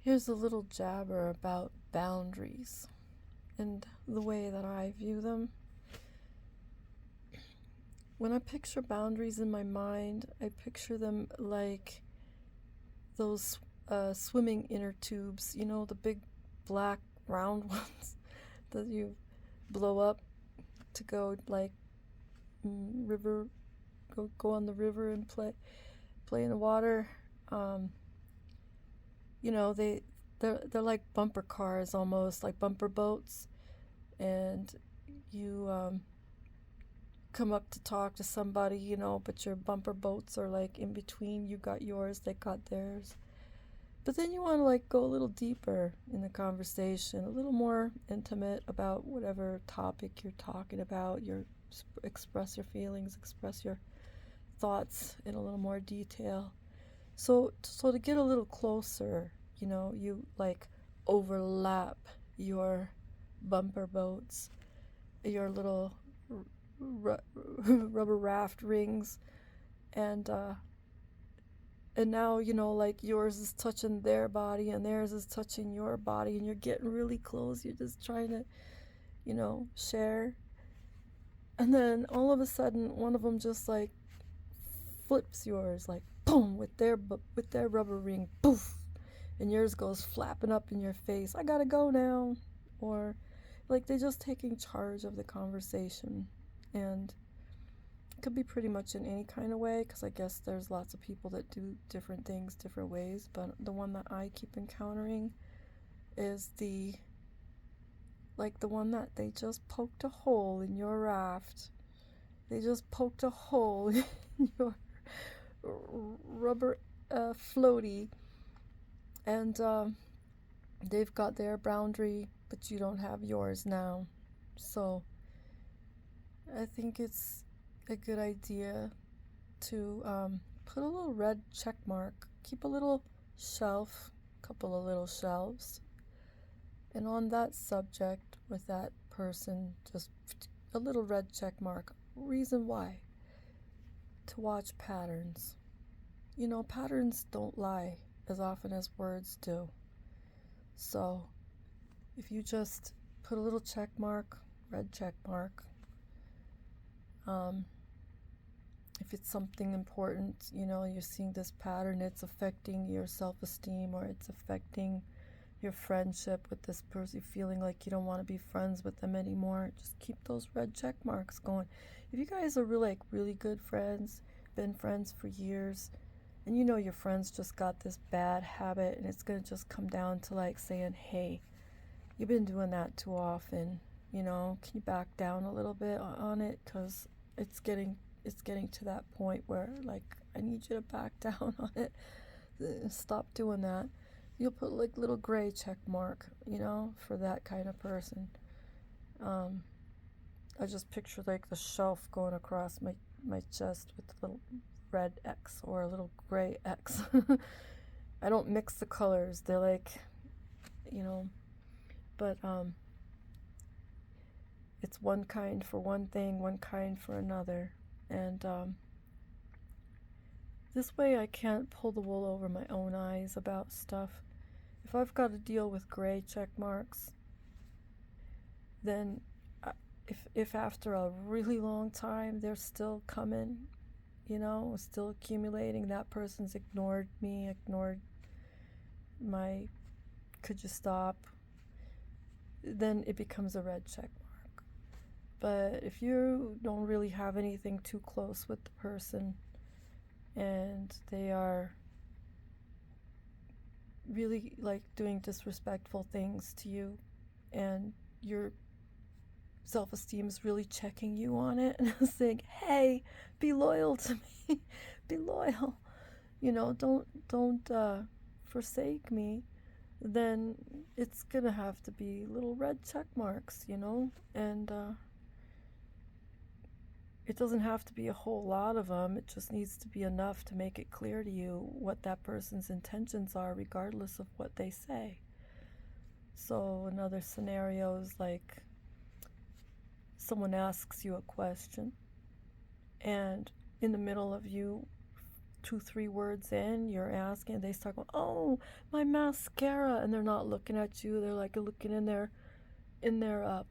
Here's a little jabber about boundaries and the way that I view them. When I picture boundaries in my mind, I picture them like those swimming inner tubes, the big black round ones that you blow up to go like river, go on the river and play in the water. Um, they're like bumper cars, almost like bumper boats, and you come up to talk to somebody, but your bumper boats are like in between. You got yours, they got theirs. But then you want to like go a little deeper in the conversation, a little more intimate about whatever topic you're talking about. Express your feelings, express your thoughts in a little more detail. So to get a little closer, you like overlap your bumper boats, your little rubber raft rings, and now like yours is touching their body and theirs is touching your body, and you're getting really close. You're just trying to share, and then all of a sudden one of them just like flips yours, like boom, with their rubber ring, poof, and yours goes flapping up in your face. I gotta go now. Or like they're just taking charge of the conversation. And it could be pretty much in any kind of way, because I guess there's lots of people that do different things different ways, but the one that I keep encountering is the one that they just poked a hole in your raft. They just poked a hole in your rubber floaty, and they've got their boundary, but you don't have yours now. So I think it's a good idea to put a little red check mark, keep a little shelf, couple of little shelves, and on that subject with that person, just a little red check mark. Reason why? To watch patterns. Patterns don't lie as often as words do. So if you just put a little check mark, red check mark, if it's something important, you're seeing this pattern, it's affecting your self-esteem, or it's affecting your friendship with this person, feeling like you don't want to be friends with them anymore, just keep those red check marks going. If you guys are really good friends, been friends for years, and your friends just got this bad habit, and it's going to just come down to like saying, hey, you've been doing that too often, can you back down a little bit on it, because it's getting to that point where like I need you to back down on it. Stop doing that. You'll put like little gray check mark, for that kind of person. I just picture like the shelf going across my chest with a little red X or a little gray X. I don't mix the colors. They're like, but it's one kind for one thing, one kind for another. And this way I can't pull the wool over my own eyes about stuff. If I've got to deal with gray check marks, then if after a really long time they're still coming, still accumulating, that person's ignored me, ignored my could you stop, then it becomes a red check mark. But if you don't really have anything too close with the person, and they are really like doing disrespectful things to you, and your self-esteem is really checking you on it and saying, hey, be loyal to me, be loyal, don't forsake me, then it's gonna have to be little red check marks, and it doesn't have to be a whole lot of them. It just needs to be enough to make it clear to you what that person's intentions are, regardless of what they say. So another scenario is like someone asks you a question, and in the middle of you 2, 3 words in, you're asking, they start going, oh, my mascara, and they're not looking at you. They're like looking in their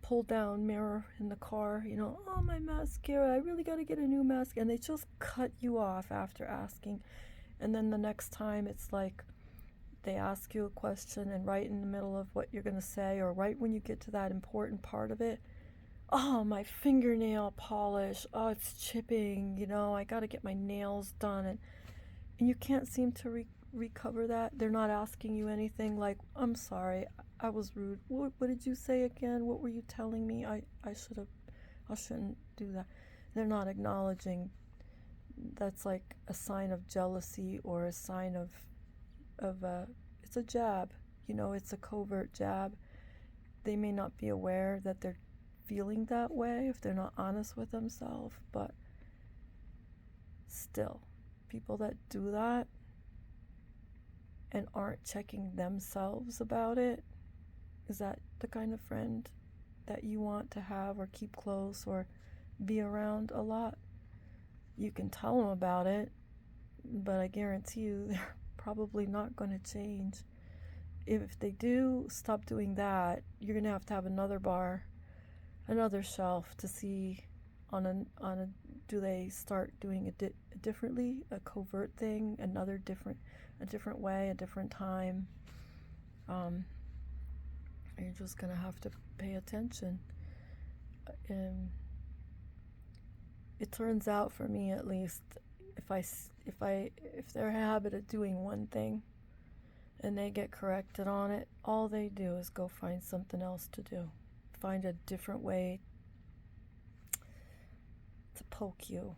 pull down mirror in the car, oh, my mascara, I really got to get a new mask, and they just cut you off after asking. And then the next time it's like they ask you a question, and right in the middle of what you're going to say, or right when you get to that important part of it, oh, my fingernail polish, oh, it's chipping, I got to get my nails done, and you can't seem to recover that. They're not asking you anything like, I'm sorry, I was rude. What did you say again? What were you telling me? I shouldn't do that. They're not acknowledging. That's like a sign of jealousy, or a sign of it's a jab. It's a covert jab. They may not be aware that they're feeling that way if they're not honest with themselves, but still, people that do that and aren't checking themselves about it, is that the kind of friend that you want to have or keep close or be around a lot? You can tell them about it, but I guarantee you they're probably not going to change. If they do stop doing that, you're going to have another bar, another shelf to see on a do they start doing it differently, a covert thing, a different way, a different time. You're just going to have to pay attention. It turns out, for me at least, if they're a habit of doing one thing and they get corrected on it, all they do is go find something else to do, find a different way to poke you.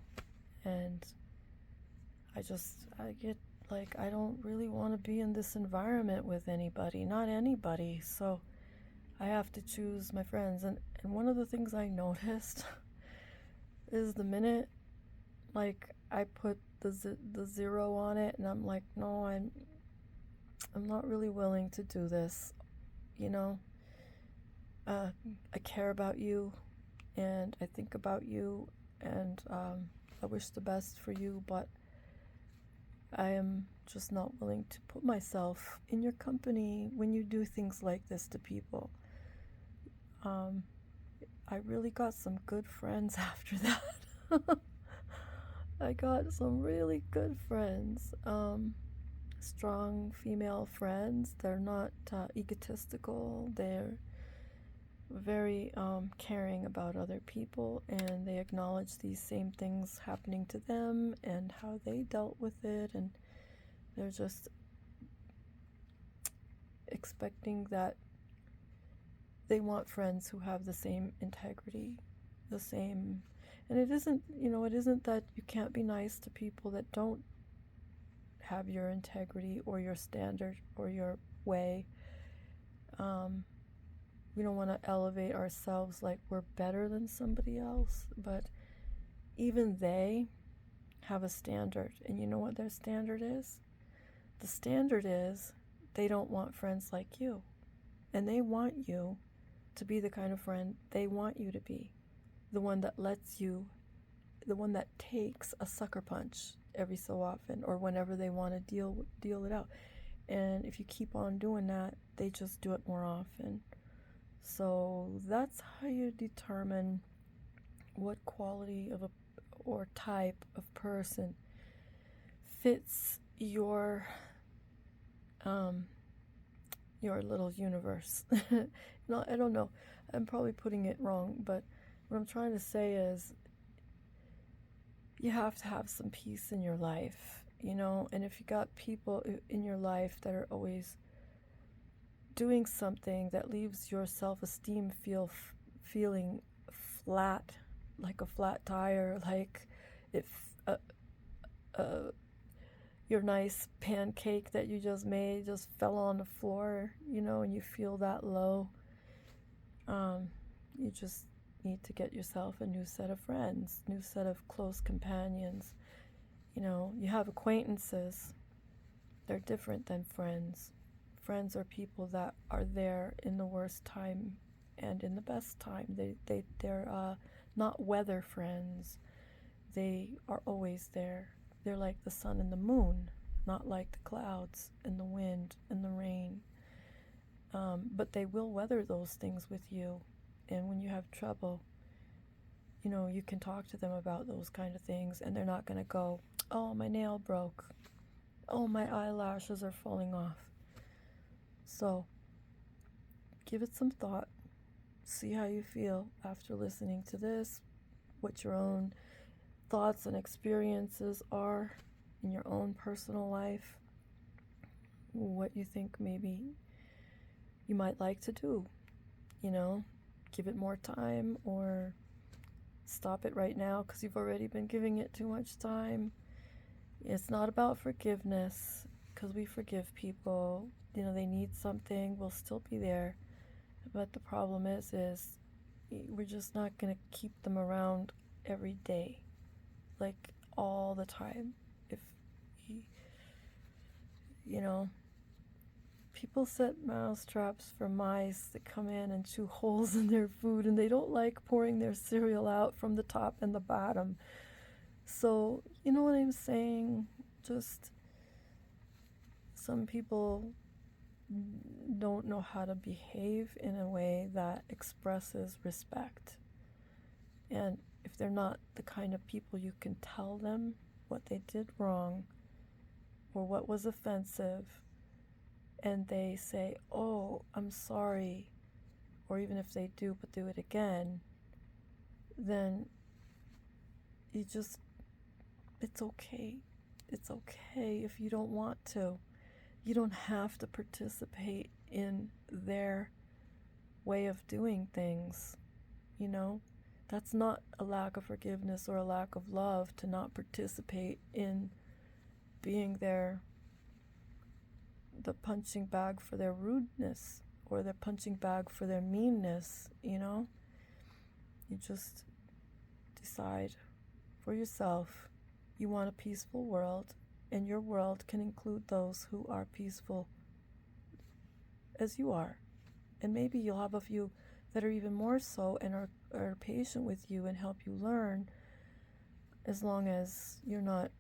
And I get like, I don't really want to be in this environment with anybody, not anybody. So I have to choose my friends. And one of the things I noticed is the minute, like, I put the 0 on it, and I'm like, no, I'm not really willing to do this. I care about you, and I think about you, and I wish the best for you, but I am just not willing to put myself in your company when you do things like this to people. I really got some good friends after that. I got some really good friends, strong female friends. They're not egotistical. They're very caring about other people, and they acknowledge these same things happening to them and how they dealt with it, and they're just expecting that they want friends who have the same integrity, the same. And it isn't that you can't be nice to people that don't have your integrity or your standard or your way. We don't want to elevate ourselves like we're better than somebody else, but even they have a standard. And you know what their standard is? The standard is they don't want friends like you. And they want you to be the kind of friend they want you to be. The one that the one that takes a sucker punch every so often, or whenever they want to deal it out. And if you keep on doing that, they just do it more often. So that's how you determine what quality or type of person fits your little universe. No, I don't know. I'm probably putting it wrong, but what I'm trying to say is you have to have some peace in your life, and if you got people in your life that are always doing something that leaves your self-esteem feeling flat, like a flat tire, like if your nice pancake that you just made just fell on the floor, and you feel that low, you just need to get yourself a new set of friends, new set of close companions. You have acquaintances. They're different than friends. Friends are people that are there in the worst time and in the best time. They're not weather friends. They are always there. They're like the sun and the moon, not like the clouds and the wind and the rain. But they will weather those things with you. And when you have trouble, you can talk to them about those kind of things, and they're not going to go, oh, my nail broke. Oh, my eyelashes are falling off. So give it some thought. See how you feel after listening to this, what your own thoughts and experiences are in your own personal life, what you think maybe you might like to do. Give it more time or stop it right now because you've already been giving it too much time. It's not about forgiveness, because we forgive people. They need something, we'll still be there. But the problem is we're just not going to keep them around every day, like all the time. If people set mouse traps for mice that come in and chew holes in their food, and they don't like pouring their cereal out from the top and the bottom. So, you know what I'm saying? Just some people don't know how to behave in a way that expresses respect. And if they're not the kind of people you can tell them what they did wrong or what was offensive, and they say, oh, I'm sorry, or even if they do, but do it again, then it's okay. It's okay if you don't want to. You don't have to participate in their way of doing things, That's not a lack of forgiveness or a lack of love to not participate in being the punching bag for their rudeness or the punching bag for their meanness, You just decide for yourself you want a peaceful world, and your world can include those who are peaceful as you are. And maybe you'll have a few that are even more so and are patient with you and help you learn, as long as you're not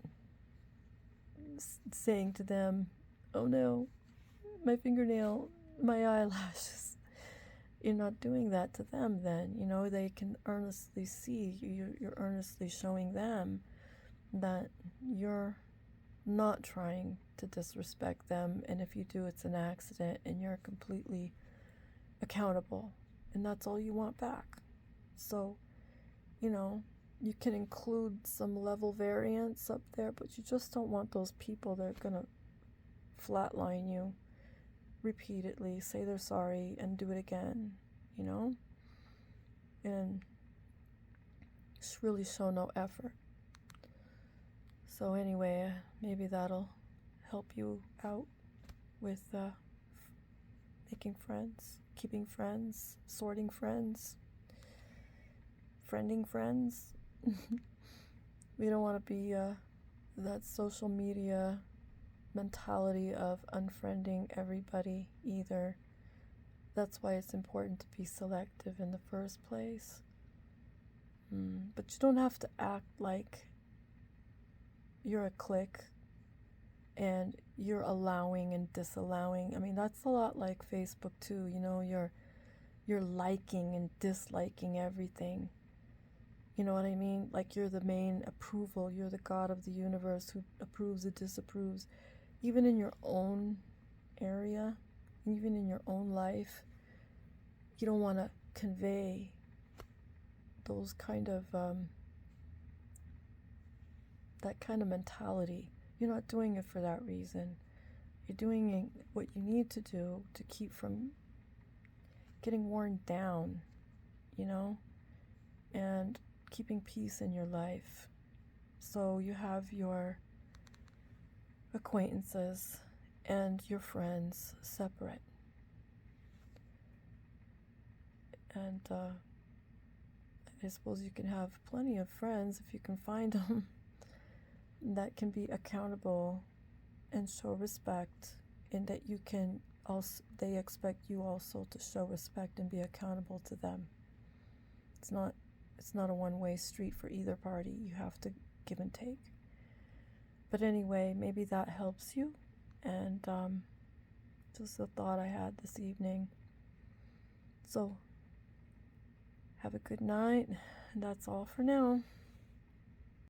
saying to them, oh no, my fingernail, my eyelashes. You're not doing that to them then. They can earnestly see, you're earnestly showing them that you're not trying to disrespect them, and if you do, it's an accident, and you're completely accountable, and that's all you want back. So, you can include some level variance up there, but you just don't want those people that are gonna flatline you repeatedly, say they're sorry, and do it again, and really show no effort. So anyway, maybe that'll help you out with making friends, keeping friends, sorting friends, friending friends. We don't want to be that social media mentality of unfriending everybody either. That's why it's important to be selective in the first place. But you don't have to act like you're a clique and you're allowing and disallowing. I mean, that's a lot like Facebook too. You're liking and disliking everything. You know what I mean? Like you're the main approval. You're the God of the universe who approves and disapproves. Even in your own area, even in your own life, you don't want to convey those kind of that kind of mentality. You're not doing it for that reason. You're doing what you need to do to keep from getting worn down, and keeping peace in your life. So you have your acquaintances and your friends separate. And I suppose you can have plenty of friends if you can find them that can be accountable and show respect, and that you can also, they expect you also to show respect and be accountable to them. It's not a one-way street for either party. You have to give and take. But anyway, maybe that helps you. And just a thought I had this evening. So, have a good night. And that's all for now.